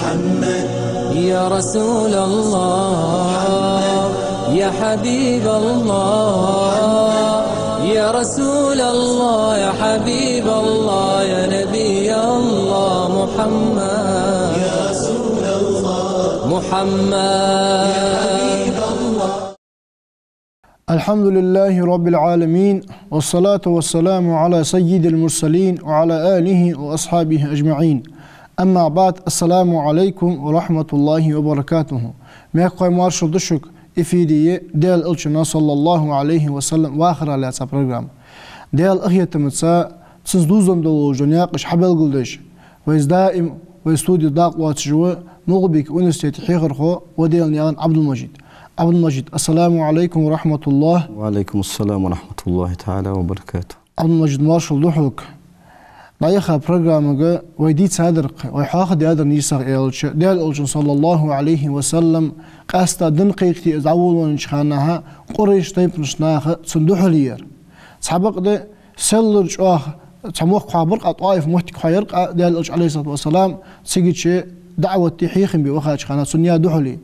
محمد يا رسول الله يا حبيب الله يا رسول الله يا حبيب الله يا نبي الله محمد يا رسول الله محمد يا حبيب الله. الحمد لله رب العالمين والصلاة والسلام على سيد المرسلين وعلى آله وأصحابه أجمعين. أما بعد، السلام عليكم ورحمة الله وبركاته. ميقوي مارشل دشك إفيدية ديال إلشنا صلى الله عليه وسلم وآخر على هذا برنامج. ديال أخية تمتسا تسدوزن دولو جنياقش حبل قلدش ويز دائم ويستوديو داق واتجوا مغبك ونستيت حيغرخو وديال نيان عبد المجيد. السلام عليكم ورحمة الله. وعليكم السلام ورحمة الله تعالى وبركاته. عبد المجيد مارشل دحوك ضيخا برنامج ويديت صادرق ويحاخد هذا نيسا ديال ألشن صلى الله عليه وسلم قاستا دنقيقتي ازعولون شخانها قريش طيب نشناها صندوحلير سحبق ده سلر شواه تموخ خابرق اطائف محتك خيرق ديال ألش عليه الصلاة والسلام سيجد شيء دعوة تحيخن بوخا شخانا سنيا دحلي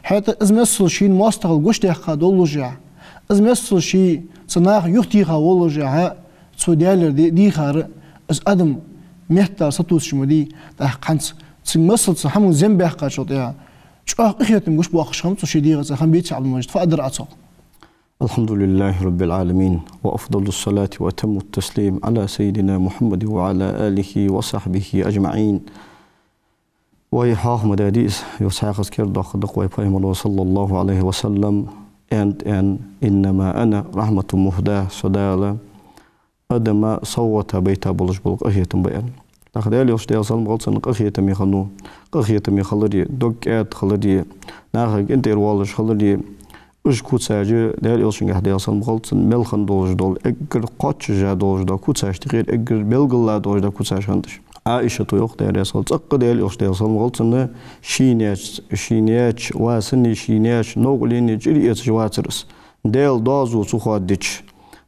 حتى ازمسل شين مواستغل قوش ديخا دولوجع ازمسل شي صناخ يختيخا ولوجعها سو ديالر دي خار از ادم مهتا ستوس شمدي ده قنص تمسل صحمون زنبه قاشوطيا شو اخيتم قش بو اخشم تو شي ديغه خم بيت عبد المجيد فادر اتصل. الحمد لله رب العالمين وافضل الصلاة واتم التسليم على سيدنا محمد وعلى اله وصحبه اجمعين. ويحاخ مداديس يسحق سكر دق ويفهم صلى الله عليه وسلم ان انما انا رحمة مهداه صداله أدم صوت بيتا بلش بلق أخيتم بيان. لخدالي وشتيا صلم غلطن أخيتم يخنو أخيتم يخلدي دقات خلدي ناخك انت الوالش خلدي اش كوتساجي دالي وشنجح ديا صلم غلطن ملخن دولج دول اقر قاتش جا دولج دا كوتساج تغير اقر بلغلا دولج دا كوتساج خندش. عائشة تويق دالي صلم تق دالي وشتيا صلم غلطن شينياج واسني شينياج نوغليني جريئت جواترس دال دازو سوخوات ديش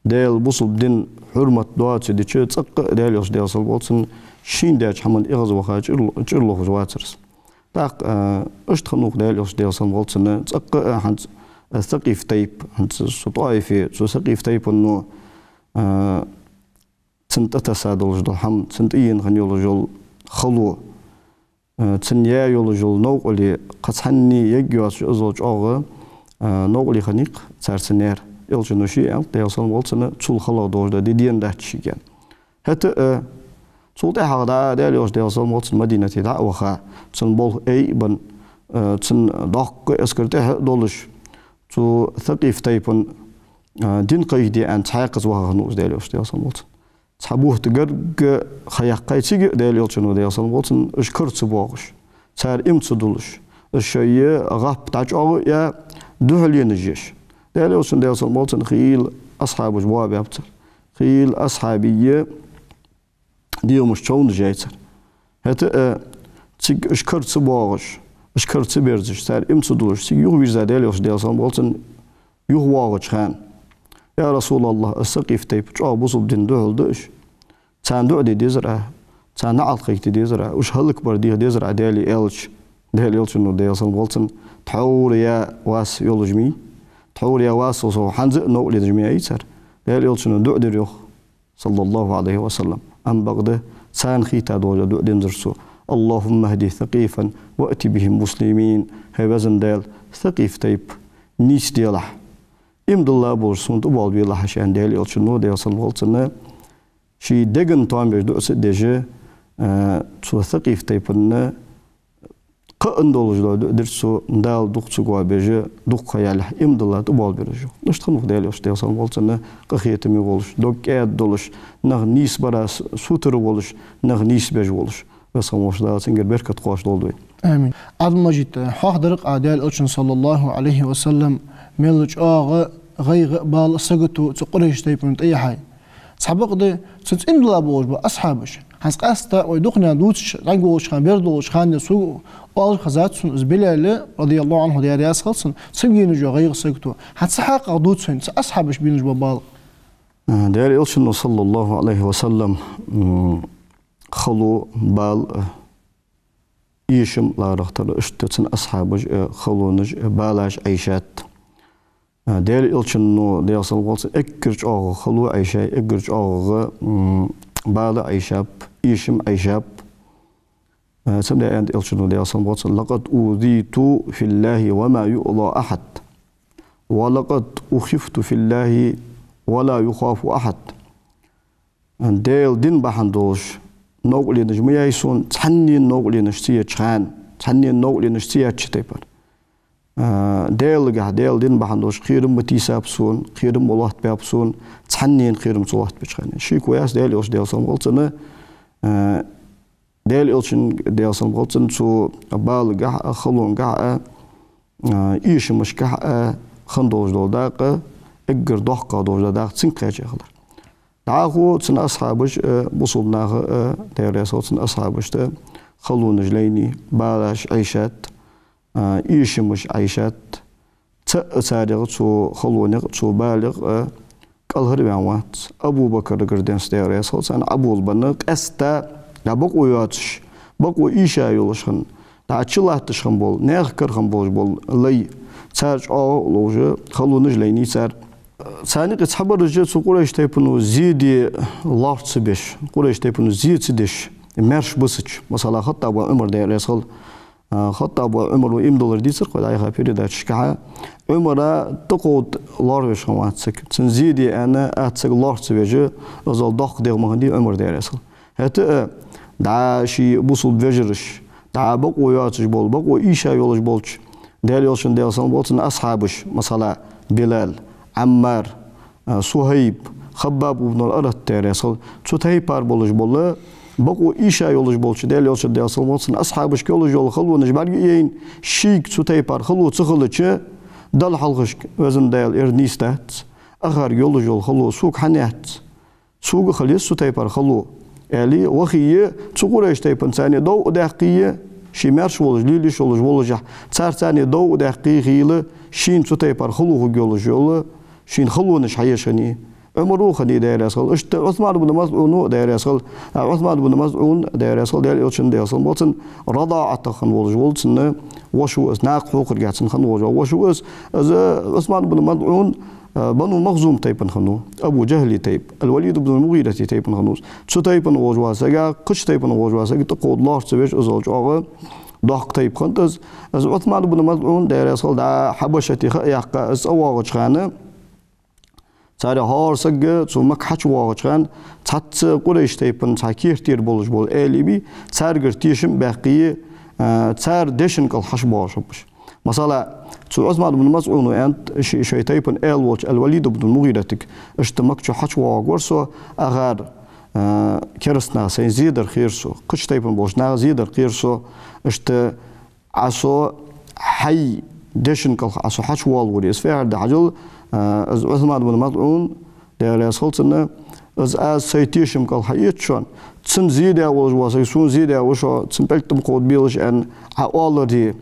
دال بوصل دين حرمة دوات دي تشي تسق دال يوش دال صلبوتسن شين داج حمل إغز وخاج جرلوه جواترس تاق اشتخنوك دال يوش دال صلبوتسن تسق حنت ثقيف تيب حنت سطائفي سو ثقيف تيب انو تسنت اتسادل جدل حم تسنت اين خن يولو جول خلو تسنيا يولو جول نوغلي قصحني يجيوات ازوج اوغ نوغلي خنيق تسارسنير يلجنو شيء ديالصل والسنة تشول خلا دوجدا ديدين داتشيكان حتى تولتي هذا ديالوش ديالصل والسنة مدينة تاع وخا تسن بول اي بن تسن دق اسكرته دولش تو ثقيف تايبن دين قيدي ان تحقق وخا نوز ديالوش ديالصل والسنة صحبوه تقرق خياقاي تيجي ديالوشنو ديالصل والسنة اشكرت بوغش صار امت دولش الشيء غاب تاع يا دهلين الجيش دالي وسن ديالصل مولتن خيل أصحاب جواب يبتر خيل أصحابية ديو مش تشون جايتر هتا تيج اشكرت سباغش اشكرت سبيرزش سار امت دولش تيج يوغ بيرزا دالي وش ديالصل مولتن يوغ واغش خان يا رسول الله السقيف تيب جوا بوصل دين دوهل دوش تان دو دي ديزرع تان نعلقيك ديزرع وش هلك بر ديزرع دالي إلش دالي إلش إنه ديالصل مولتن تحور يا واس يولجمي تحول يا واسوس وحنزق نقل جميع يسر دال يلشنو دو دريوخ صلى الله عليه وسلم أم بغده سان خيتا دوجا دو دنزرسو اللهم اهدي ثقيفا وأتي بهم مسلمين هاي وزن دال ثقيف تيب نيس ديالح إمد الله بورسون تبال بيلا حشان دال يلشنو ديال صلى الله عليه وسلم شي دقن طامبر دو أسد ديجي تو ثقيف تيبن قن دولجلو درسو ندال دوقتو قوا بيجي دوق خيالح امدلا تبال بيرجو نشتخنوك دالي وش ديال صلى الله قخيتمي ولش دوقات دولش نغ نيس براس سوتر ولش نغ نيس بيج ولش بس خموش دا سنجر بركة قواش دولوي امين. عبد المجيد حاضرق عدال ألشن صلى الله عليه وسلم ميلج غير بال سقطو تقريش تيبن اي حاجه سبق ده سنت امدلا بوج باصحابش هنس قاستا ويدخنا دوتش رانجوش خان بيردوش خان سو اول خزات سن زبيله رضي الله عنه ديار ياسخلسن سبينو جو غير سقطو هتسحق دوتسن اصحابش بينج ببال ديار ألشن صلى الله عليه وسلم خلو بال إيشم لا رختر اشتتن أصحاب خلونج بالاش عيشات ديل إلشنو ديل صلوات إكرج أو خلو عيشة إكرج أو بالا عيشاب إيشم عيشاب سمع عند إلشنو ديل صلوات لقد أوذيت في الله وما يؤذى أحد ولقد أخفت في الله ولا يخاف أحد ديل دين بحندوش نقولي نجمع يسون تحني نقولي نشتيه شان تحني نقولي نشتيه تشتيبر ديل جه ديل دين بحندوش خيرم بتيسابسون خيرم والله تبابسون تحنين خيرم صلاة بتشخانين شيء كويس ديل إيش ديل سامقولتنا ديل إيشن ديل سامقولتن سو بال جه خلون جه إيش مش جه خندوش دول داقة إجر دقة دول داقة سنكاج يخلر تعاقو تن أصحابش بصلناه ديل تن أصحابش خلون جليني بالاش عيشات إيش مش عيشات تأثير تو خلونق تو بالغ كالهر بيوات أبو بكر قردين ستير سان أبو البنق أستا لبقوا ياتش بقوا إيشا يولشن تعشله تشخن بول نأخر خن بول لي تارج أو لوجه خلونج ليني تار ثاني قصبر رجع سقورش تيبنو زيدي لارت بيش قورش تيبنو زيد سدش مرش بسش مثلا خط أبو عمر دير يسال خط أبو عمر $1 ديسر قد أيها بيريد أشكها عمر تقود لارش خواتك تنزيدي أنا أتسق لارت بيجي أزال دق دير مهندي عمر دير يسال هت دا شي بوصل بيجرش دا بقوا ياتش بول بقوا إيشا يولش بولش دير يولشن دير سان بولتن أصحابش مثلا بلال عمار صهيب خباب بن الأرض دير يسال صهيب بار بولش بوله بقوا إيشا يولش بولش ديل يولش ديل سلموتسن أصحابش كيولش يول خلو نجبر يين شيك تتيبار خلو تخلتش دل حلقش وزن ديل إرنيستات أخر يولش يول خلو سوق حنيات سوق خليس تتيبار خلو ألي وخيه تقولش تيبن ثاني دو دقيقة شي مرش ولش ليلش ولش ولش صار ثاني دو دقيقة خيله شين تتيبار خلو يولش يول شين خلو نش حيشني عمره خدي داير يسال اشت عثمان بن مسعود داير يسال عثمان بن مسعود داير يسال داير يلشن داير يسال بوتن رضاعة خن ولج ولتن وشو اس ناق حقوق رجعتن خن ولج وشو اس عثمان بن مسعود بنو مخزوم تيبن خنو ابو جهل تيب الوليد بن المغيرة تيبن خنوس شو تيبن وجوا سجا قش تيبن وجوا سجا تقود لارج سبيش ازوج اغا ضاق تيب خنتز عثمان بن مسعود داير يسال دا حبشتي يحق اس اواغ خانه ساري هار سجى تو مكحش واقعان تحت قريش تيبن تحكير تير بولش بول أليبي سارجر تيشم باقي سار دشن كل حش باشبش مثلا تو عثمان بن مسعود أنت شيء تيبن واتش الوليد بن المغيرة تك اشتمك شو حش واقورسو أغار كرسنا سين زيدر خيرسو قش تيبن بولش نا زيدر خيرسو اشت عصو حي دشن كل عصو حش والوري اسفار دعجل از عثمان بن مسعود ديال يسولتنا از سيتيشم قال حيت شون تسن زيدا وجواسي سون زيدا وشو تسنبلتم قود بيلش ان اولدي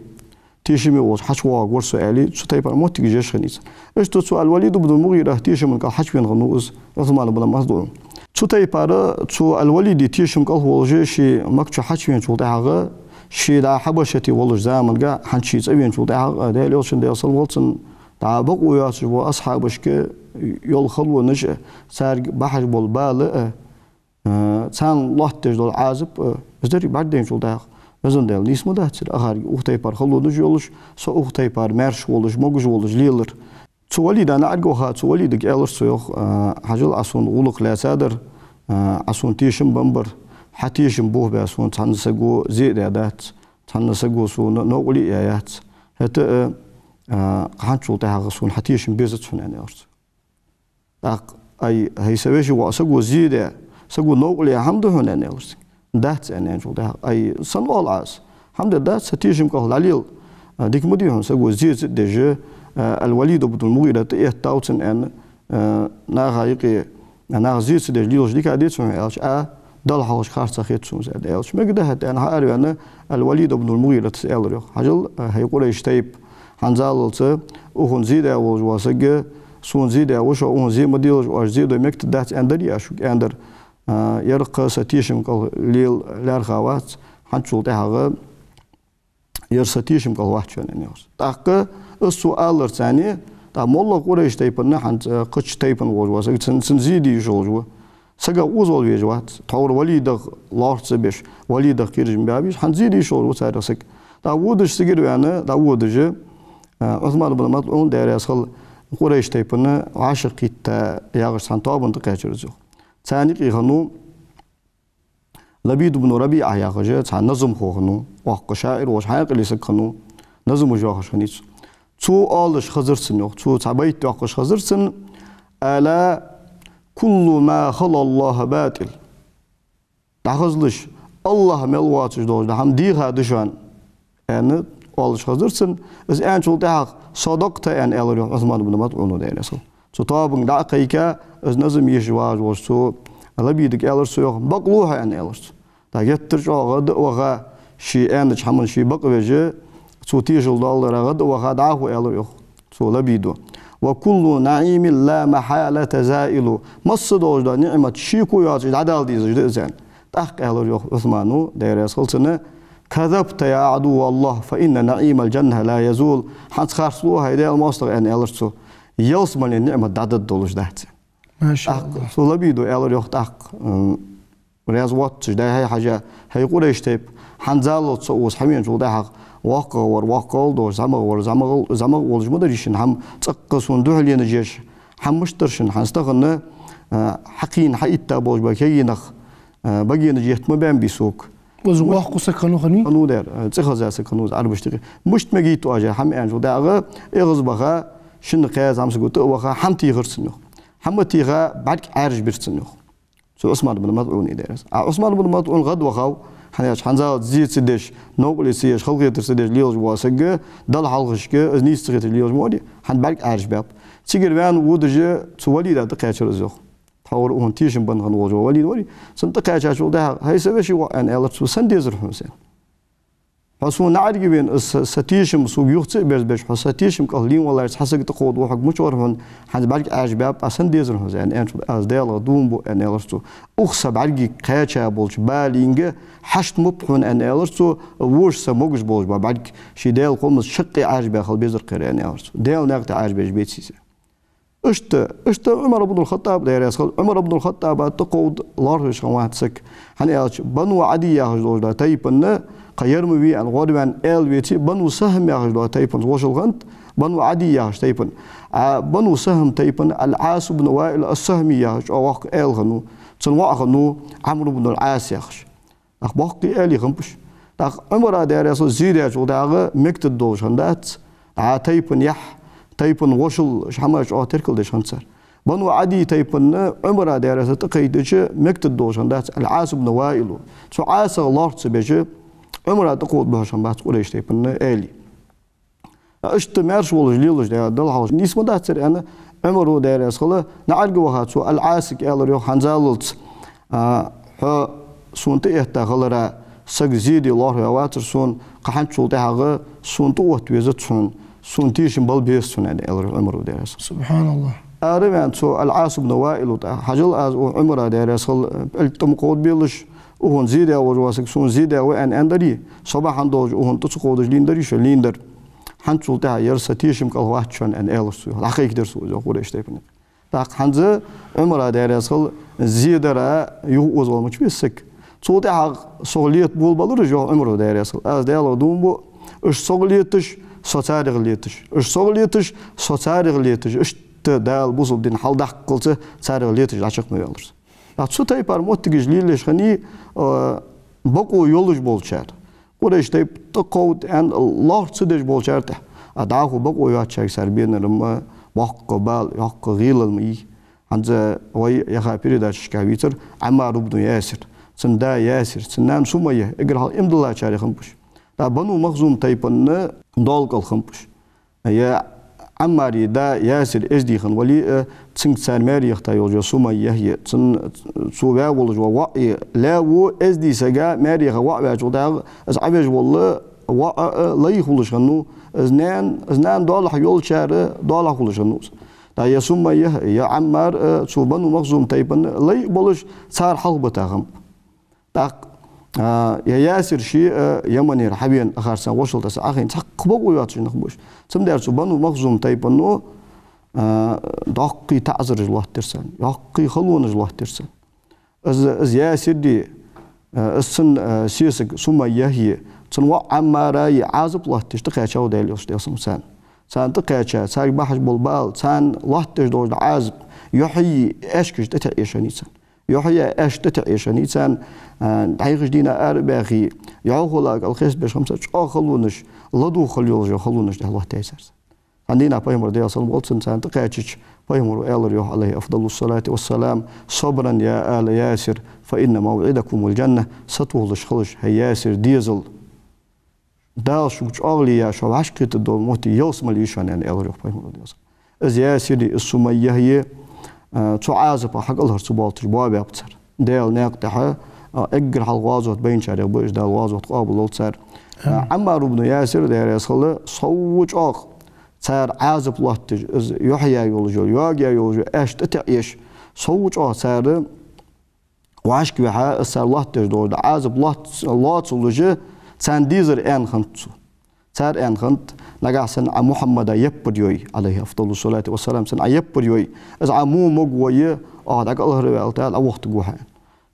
تيشمي وش حشوا غورسو علي شو تايبر موتي جيش خنيس اش تو الوليد بن المغيرة تيشم قال حشوين غنوز عثمان بن مسعود شو تايبر تو الوليد تيشم قال هو جيشي مكتش حشوين شو داغه شي دا حبشتي ولج زمان قا حنشي زين شو داغه ديال يوشن ديال سلولتن تعبق وياش وأصحابش ك يول خلو نجى سار بحر بالبال سان الله تجدول عازب بزدري بعدين شو ده بزن ده نيس مدهتر أخر أختي بار خلو نجى يولش سو أختي بار مرش ولش موج ولش ليلر تولي ده نعرجوها تولي دك ألر سيوخ حجل عصون غلق لا سادر عصون تيشم بمبر حتيشم بوه بعصون تنسجو زيد عادات تنسجو سو نقولي آيات هت قانشوا تاعها سون حتيش بيزت سون يعني أرز أي هي سويش واسقو زيادة سقو نقول يا حمد هون يعني أرز دات يعني نشوف تاعها أي صنوال عاس حمد دات ستيش مكه لاليل ديك مديهم سقو زيد دجى الوليد بن المغيرة تاوتن أن ناغايقي ناغزيد دجليلش ديك عديت سون عاش دل حوش خارج خيط سون زاد عاش ما قدها أنا عارف أن الوليد بن المغيرة تسأل حجل هيقول يشتيب حنزالته وهون زيدا وجواسجة سون زيدا وش وهون زي مديل وزيدا مكت دات أندري أشوك أندر يرقى ستيشم قال ليل لارخوات حنشول تهاغ يرستيشم كالواحد يعني يوس تاك السؤال الثاني تا مولا قريش تيبن حنت قش تيبن وجوا سنزيدي جوجوا سجا وزول بيجوات تور وليد لارت سبيش وليد كيرج بابيش حنزيدي شور وسارسك تا ودش سجير يعني تا ودج عثمان بن مطعون داير يسخل قريش تيبن عاشق كيت ياغش سانتوبن تقاچرزو ثاني قيخنو لبيد بن ربيعه ياغجه ثان نظم خوخنو وق شاعر وش حاق اللي سكنو نظم جوخش خنيت تو آلش خزرسن يوخ تو تعبيت يوخش خزرسن ألا كل ما خلى الله باطل تخزلش الله ملواتش دوج ده هم ديها دشان يعني آلش خزرسن از ان شو ده صدقت ان الري عثمان بن مطعون ده رسول تو طابن دقيقه از نظم يشواج وسو لبيدك الرس يوخ بقلوها ان الرس تا يترج غد وغا شي ان حمل شي بقوجه سو تيجل دولار غد وغاد عهو الريخ سو لبيدو وكل نعيم لا محالة زائل مص دوج دا نعمة شيكو ياجي عدال ديزج دزان تحق الريخ عثمانو داير يسخلسنا كذبت يا عدو الله فإن نعيم الجنة لا يزول حنت خارسلوها هيدا الماستر ان الرسو يلسمن النعمة دادد دولج دهت ما شاء الله سو لبيدو الريخ تحق رياض واتش دا هي حاجة هي قريش تيب حنزالو تسوس حمين شو ده واقع دور زمغ ولج مدريشن هم تقصون دهلين جيش هم مشترشن حنستغن حقين حقيقة بوج بكينخ بقين جيت مبين بيسوق وزواق قصة كانوا خني كانوا دار تخزا سكنوز عرب اشتغل مشت مجيتو اجا هم انجو داغه اغز بخا شن قياس هم سقوت وخا حمتي غرسنو حمتيغا بعد عارج بيرسنو سو عثمان بن مطعون يدرس عثمان بن مطعون غد وخاو حناش حنزا زيت سدش نوقل سيش خلقي ترسدش ليوز واسق دل حلقشك نيس تغيت ليوز مودي حن بالك عارج باب تيجر وان ودج تولي دا دقيقه زوخ تاور اون تيشن بن غن وجو ولي سنتقا شاشو ده هي سبشي وان الت سنديزر حسين حسون نعرج بين ستيشم سو يوخت بيش ستيشم قلين ولا حسق تقود وحق مشورهن حد بالك عارج باب سنديزر حسين ان از ديال دومبو ان الستو اخسب عرجي قاچا بولش بالينج حشت مبحون ان الستو وش سموجش بولش بالك شي ديال قوم شقي عارج بخل بيزر قران الستو ديال نقط عارج بيش بيتسيس اشت عمر بن الخطاب داير يسخل عمر بن الخطاب تقود لارش واحد سك حنياش بنو عدي ياخذ دا تايبن قيرم بي ان غودمان ال بيتي بنو سهم ياخذ تايبن وشل غنت بنو عدي ياخذ تايبن بنو سهم تايبن العاص بن وائل السهمي ياخذ او ال غنو تنوا غنو عمرو بن العاص ياخذ اخباقي ال يغمبش عمر داير يسخل زيد دا مكتد دوش هندات تايبن يح تايبن وشل شحماش او تركل دش هنصر بنو عدي تايبن عمر داير تقيدش مكتد دوش هندات العاص بن وائل سو عاص الله تبجه عمره تقود بهشام بات قريش تيبن آلي اشت مارش ولج ليلج ده دل حوش نسمة ده تر أنا عمره داير يسخله نعرج وهات سو العاسك يلا ريو حنزالت ها سون تيهتا غلرا سق زيدي الله يواتر سون قحن شو تهاغ سون توت ويزت سون تيشن بالبيس سون يلا عمره داير سبحان الله أرمن سو العاص بن وائل حجل از عمره داير يسخل التم قود بيلش وهون زيدا وجواسك سون زيدا وان اندري صباحا دوج وهون تسقودج ليندري شليندر حنت تاع يرستيشم قال واحد شون ان السو حقيقه درسو جو قريش تيبن تاق حنز عمره داير يسخل زيدرا يوز ومش بيسك صوت تاع سوليت بول بالور جو عمره داير يسخل از ديالو دومبو اش سوليتش سوتارغليتش اش سوليتش سوتارغليتش اش دال بوزل دين حلدق قلت سارغليتش عشق ما يالرس Atsu taypar mottigiz lilleş hani bako yoluş bolçar. Quraysh tayp taqawd and lart sidej bolçar ta. Adahu bako yatçak serbiyenerim baqqa bal yaqqa gililmi. Hanza way yaha peridash kavitir Ammar ibn Yasir. Sında Yasir, sinan Sumayya igral imdullah çariximpuş. Da banu Makhzum taypanı dolqal ximpuş. Ya Ammari da Yasir ezdiğin vali تسنك سالماري يختار يوجو سومية هي تسن سوغا ولجو وعي لا و ازدي سجا ماري غوا بجودا ازعبج والله وا لا يخلش غنو ازنان دولح يول شار دولح خلش غنو دا يا سومية يا عمار سو بنو مخزوم تايبن لا بولش صار حلبتاهم دا يا ياسر شيء يمني رحبين أخرسان وصل تس أخين تقبل وياتش نخبوش ثم دارسو بنو مخزوم تايبنو دقي تعذر الله ترسل دقي خلون الله ترسل از ياسر دي السن سيسك ثم يهي تنوع عمارة يعذب الله تشتقي شو دايل يصدق سان تقيا سان بحش بالبال سان الله تجدود عذب يحيي أشكش تتعيشنيسان يحيي أش تتعيشنيسان عايش دينا أربعي يعوخلاك الخيس باش خمسة خلونش لدو خليوج خلونش ده الله تيسر عندنا بيمر ديال صلى الله عليه وسلم تقيتش بيمر يالر عليه أفضل الصلاة والسلام صبرا يا آل ياسر فإن موعدكم الجنة ستولش خلش هي ياسر ديزل دال شو أغليا شو عشقت الدول موتي يوصل ليشان يعني يالر بيمر ديال از ياسر السمية هي تعازب حق الله سبالتش باب أبتر ديال ناقتها أجر حلقازات بين شارع بوش دال غازات قابل لوتسر عمار بن ياسر ديال يصل صوج أخ صار عازب الله تج يحيى يولجو ياجي يولجو اش تتعيش صوج صار وعشك بها صار الله تج دور عازب الله تولجو سان ديزر ان خنتو صار ان خنت نغاسن محمد يبريوي عليه افضل الصلاه والسلام سن يبريوي از عمو مغوي داك الله ربال تعالى وقت غوها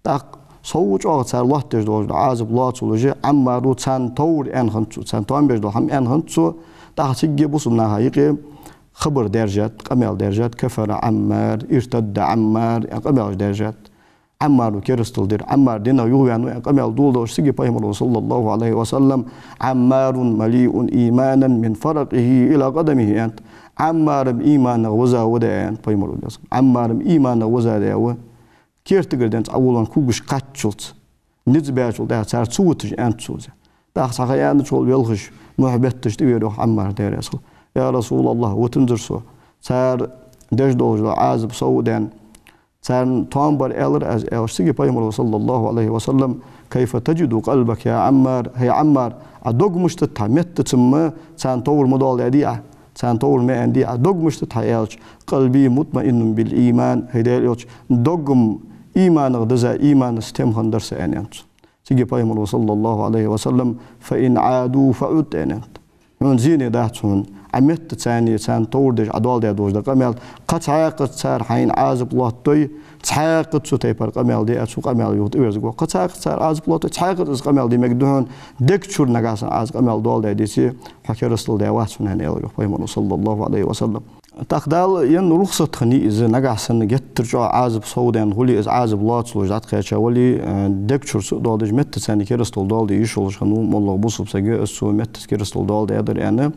داك صوج صار الله تج دور عازب الله تولجو عمارو سان تور ان خنتو سان توم بيدو هم ان خنتو تحسيج بوصلنا هايقي خبر درجات قمال درجات كفر عمار ارتد عمار قمال درجات عمار وكرستل دير عمار دينا يوانو قمال دول دوش سيجي بايمر صلى الله عليه وسلم عمار مليء ايمانا من فرقه الى قدمه انت عمار بايمان وزا ودا انت بايمر عمار بايمان وزا داو كيرتغدنت اولان كوغش قاتشلت نزباجل دا صار صوتج انت سوزا دا صاغيان تشول يلغش محبتش تبيرو عمار ديرسل يا رسول الله وتنزرسو صار دجدوج عازب سودان صار تومبر الر از سيجي بايمر صلى الله عليه وسلم كيف تجد قلبك يا عمار هي عمار ادوغ مشتتمت تم سان تور مودال اديا سان تور ما عندي ادوغ مشتتايلش قلبي مطمئن بالايمان هيدالش دوغم ايمان غدزا ايمان ستم خندرس انت سيجي بايمر صلى الله عليه وسلم فإن عادوا فعد أنت من زين داتون عمت ثاني سان توردج عدال دادوج دا قمال قد عاقد صار حين عازب الله توي تعاقد سو تيبر قمال دي اسو قمال يوت ويرزغو قد عاقد صار عازب الله تعاقد اس قمال دي مقدون دكتور نغاسن عاز قمال دول داديسي حكي رسول دا واسن هن يلو بايمر صلى الله عليه وسلم تقدال ين رخصة خني إذا نجحسن جترجع عازب سودان هولي إذا عازب الله تلوج دات خيشة ولي دكتور سودالج مت ثاني كرستول دال دي يشولش خنو مالله بوسب سجى السو مت كرستول دال ده أدر يعني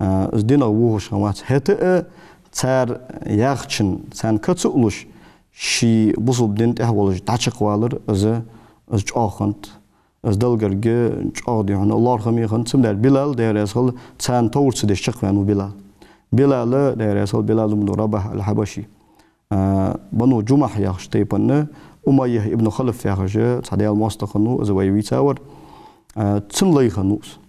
إذا دينا ووهش خمات هت صار يخشن سان كتسولش شي بوسب دينت أهولج تعشق والر إذا جاخنت إذا دلجرج جاودي هنا الله خمي خنت سمدر بلال ده رسول سان تورس ده شق وانو بلال بلال ده رسول بلال بن رباح الحبشي بنو جمح يخش تيبنا أمية ابن خلف يخش صديق المستقنو زوي ويتاور تنلي خنوس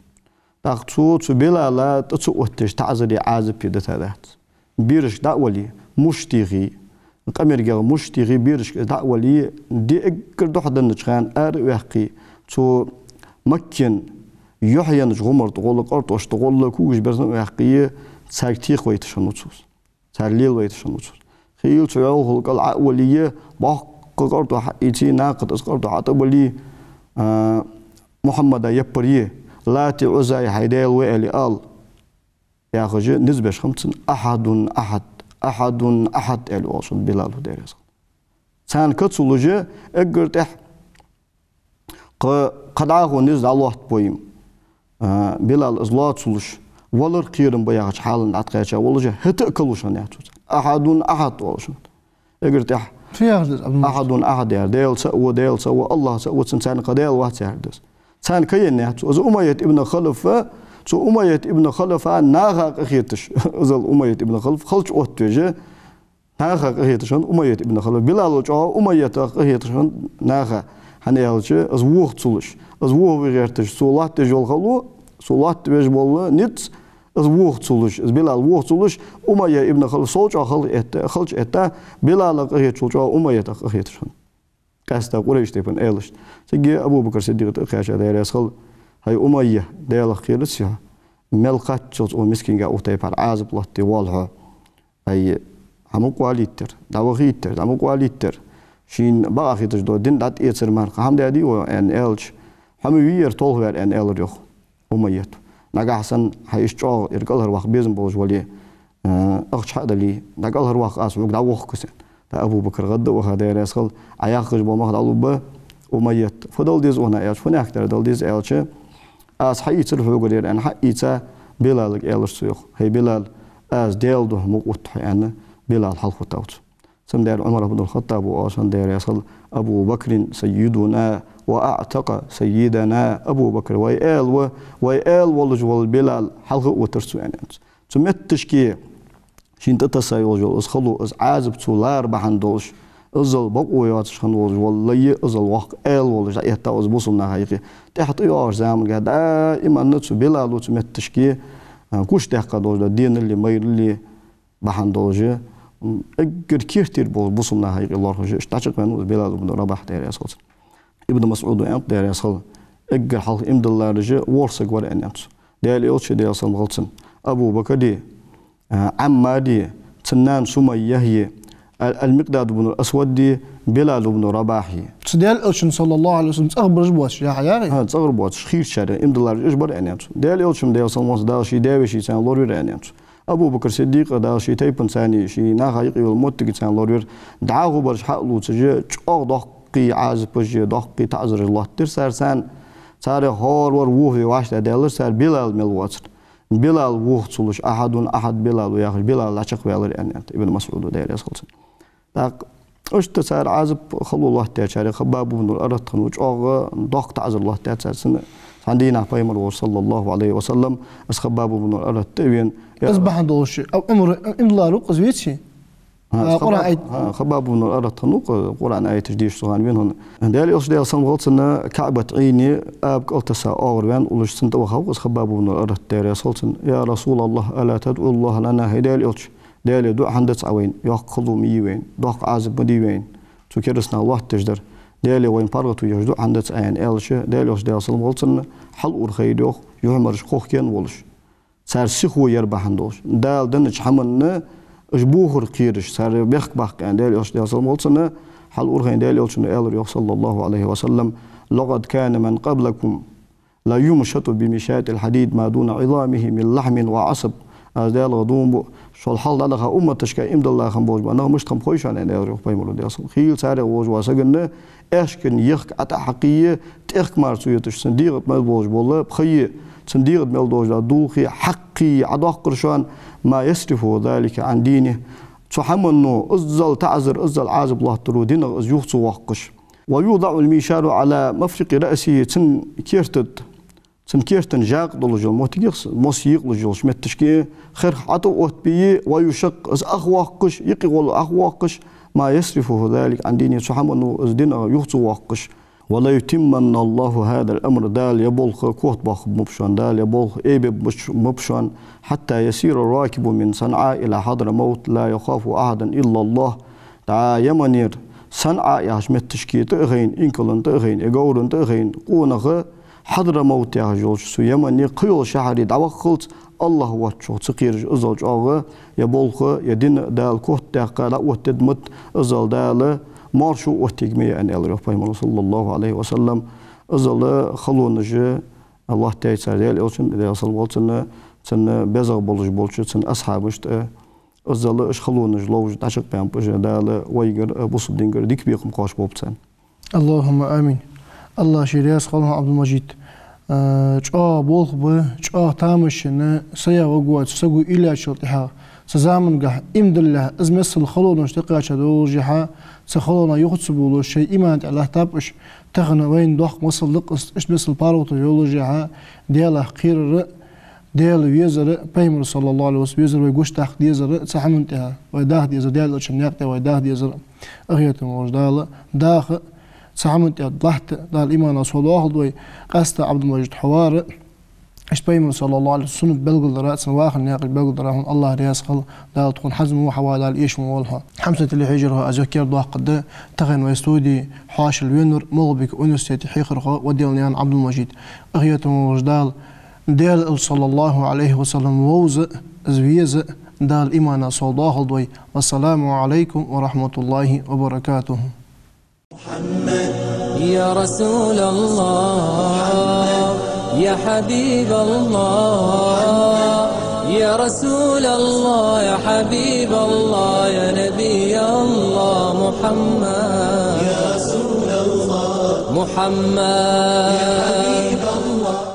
تاخذ بلال تسوتش تعزدي عازب يدتادات بيرش داولي مشتغي قمرجا مشتغي بيرش داولي دي اكر دحدن نشان ار وحقي تو مكن يحيى نجمر تقول قرطوش تقول كوج برزن وحقي ساكتي خويت شنوتوس ساليل ويت شنوتوس خيل تشاو خلق الأولية باق قرطو حقيتي ناقد اسقرطو عطبلي محمد يبريه لا تعزى حيدال وإلي آل يا خجي نسبش خمسن أحد الوصل بلال ديرس سان كتسولوجي اقرتح قدعه نزد الله بويم بلال ازلات سولش ولر قيرن بياغش حالن عتقاچا ولجه هتكلوشن ياتوز أحد ولشن اقرتح أحد يا ديل سو الله سو سان قديل واحد سيردس سان كينه از أمية ابن خلف سو أمية ابن خلف ناغا اخيتش از أمية ابن خلف خلش اوتجه ناغا اخيتش أمية ابن خلف بلال جو أمية اخيتش ناغا هنيالچ از وقت سولش از وو ويرتش سولات جول خلو سولات بيج بول نيت از وقت سولش از بلال وقت سولش أمية ابن خلف سولج خل خلش اتا بلال اخيتش جو أمية اخيتش قاستا قريش تيبن إيلش سجى أبو بكر صديق تقياش هذا يسخل هاي أمية ديال خير السيا ملقات شوت ومسكين جا أوتيبار عازب الله توالها هاي هموك واليتر داوغيتر هموك واليتر شين باقي تجدو دين دات إيتر مارك هم دادي وأن إيلش هم وير طول أن إيل ريخ أمية نجا حسن هايشجع إرجال هروق بيزن بوج ولي أخش هذا لي نجال هروق أسمع داوغ كسن أبو بكر غد وهذا يسخل عياقش بمهد علوبة أمية فدل ديز ونا إيش فني أكتر دل ديز إيش أس حييت الفوق دير أنا حييت بلال إيلش سيخ هي بلال أس ديل ده مقوت أنا بلال حلقة توت سم دير عمر بن الخطاب وأشان دير يسخل أبو بكر سيدنا وأعتق سيدنا أبو بكر ويال والله جوال بلال حلقة وترسو يعني تمتشكي شين تتسايل أسخلو أس عازب تولار بحندوش أزل بقويات شخنوش والله أزل وق والله جاي تاوز بوصلنا هايقي تحت يار زامن قاعد دائما نتسو بلال وتمتشكي كوش تحقدوش الدين اللي مير اللي بحندوش أجر كيرتير بوصلنا هايقي الله رجع اشتعشق من بلال بن رباح دير يسخل ابن مسعود وأنت دير يسخل أجر حلق إمد الله رجع ورسق ورا أنيمس دير يوتش دير يسخل غلطن أبو بكر دي عمادي تنان سمية هي المقداد بن الأسود دي بلال بن رباحي تديال ألشن صلى الله عليه وسلم تأخبر جبواتش يا حياري ها تأخبر بواتش خير شارع إمد الله إجبر أنيمس ديال ألشن ديال صلى الله عليه وسلم داشي داوشي سان لورير أنيمس أبو بكر صديق داشي تيبن ثاني شي ناخايقي والموتك سان لورير دعاه برش حقلو تجي تشوق دقي عازب بجي دقي تعذر الله ترسار سان سار هور وروه واشتا ديال سار بلال ملواتر بلال وقت صلوش أحد بلال وياخذ بلال لا شك ويالر يعني ابن مسعود وداير يسخلصن داك أشت سار عازب خلو الله تاجر خباب بن الأرض خنوج أغ ضغط عز الله تاجر سنة عندنا بيمر صلى الله عليه وسلم أس خباب بن الأرض تبين أصبح دوش أو أمر الله رق زويتشي خباب بن الأرض خنوق قرآن آية تجديد صغان بينهم دالي أصل دال صنع غلطنا كعبة عيني أبك ألتسا أغربان ولش سنت وخوق خباب بن الأرض دالي صلتن يا رسول الله ألا تدعو الله لنا هدالي ألش دالي دعاء هندس عوين يقلو ميوين ضاق عازب مديوين تكرسنا الله تجدر دالي وين فرغتو يجدو هندس عين ألش دالي أصل دال صنع غلطنا حل أرخيدوخ يهمرش خوخ كين ولش سار سيخو يربح هندوش دال دنج حملنا أجبوهر قيرش سار بيخ بحق عن دالي أصل دال صنع غلطنا حل أرخين دالي ألشن ألر صلى الله عليه وسلم لقد كان من قبلكم لا يمشط بمشاة الحديد ما دون عظامه من لحم وعصب أزدال غضوم شو الحال لها أمة تشكى إمد الله خنبوج أنا مش خم خويش عن ألر بيمر دال صنع خيل سار ووج واسجن أشكن يخك أتا حقية تخك مارسويتش صنديق ملبوج بالله بخيه صنديق ملبوج دوخي حقي عضاق قرشان ما يصرف ذلك عن دينه تحملنو أزل تعذر أزل عازب الله ترودين يوخص وقش ويوضع الميشار على مفرق رأسه تن كيرتن جاق دولجل موتيقص موسيق لجل شمتشكي خير عطو أتبيه ويشق أز أخواقش يقول أخواقش ما يصرفه ذلك عن دينه تحملنو أزدين يوخص وقش ولا يتمن الله هذا الأمر دال يبلغ كوت باخ مبشان دال يبلغ إيب مبشان حتى يسير الراكب من صنعاء إلى حضر موت لا يخاف أحدا إلا الله دعا يمنير صنعاء يحشمت تشكي تأغين إنكلن تأغين إغورن تأغين قونغ حضر موت يحجوش سو يمنير قيل شهري دعوة خلط الله واتشو تقير أزلج آغ يبلغ يدين دال كوت تاقا لأوت تدمت أزل دال مارشو واتيجمية أن الله بيمر صلى الله عليه وسلم أزل خلونج الله تيسر ديال إلشن ديال صلى الله عليه وسلم سن بزغ بولش سن أصحابش أزل إش خلونج لوج تعشق بيان بجا دال ويجر بوصل دينجر ديك بيقوم قاش بوبتسن اللهم آمين الله شرياس خلنا عبد المجيد بولخ تامشنا سيا وقوات سقو إلى شرطها سزامن قه إمد الله أزمس الخلون اشتقاش دوجها سخلونا يخصبوا شيء إيمان الله تابش تغنى وين ضخ مصل لقص إيش بس الباروت يولوجها دياله خير ديال ويزر بيمر صلى الله عليه وسلم ويزر ويقوش تحت ديزر سحمنتها ويداه ديزر ديال الشنيقة ويداه ديزر أغيت موجدال داخل سحمنتها ضحت دال إيمان صلى الله عليه قست عبد المجيد حوار اشبيمن صلى الله عليه وسلم بلغ رأس واخر ناقل بلغ درهم الله رياس خل لا تكون حزم وحوالي ايش مولها حمسة اللي حجرها أذكر ضاق قد تغن ويستودي حاش الوينر مغبك أنستي حيخرها وديلنيان عبد المجيد أغية وجدال ديال صلى الله عليه وسلم ووز زويز دال إيمانا صلاه الضوي والسلام عليكم ورحمة الله وبركاته. محمد يا رسول الله يا حبيب الله يا رسول الله يا حبيب الله يا نبي الله محمد يا رسول الله محمد يا حبيب الله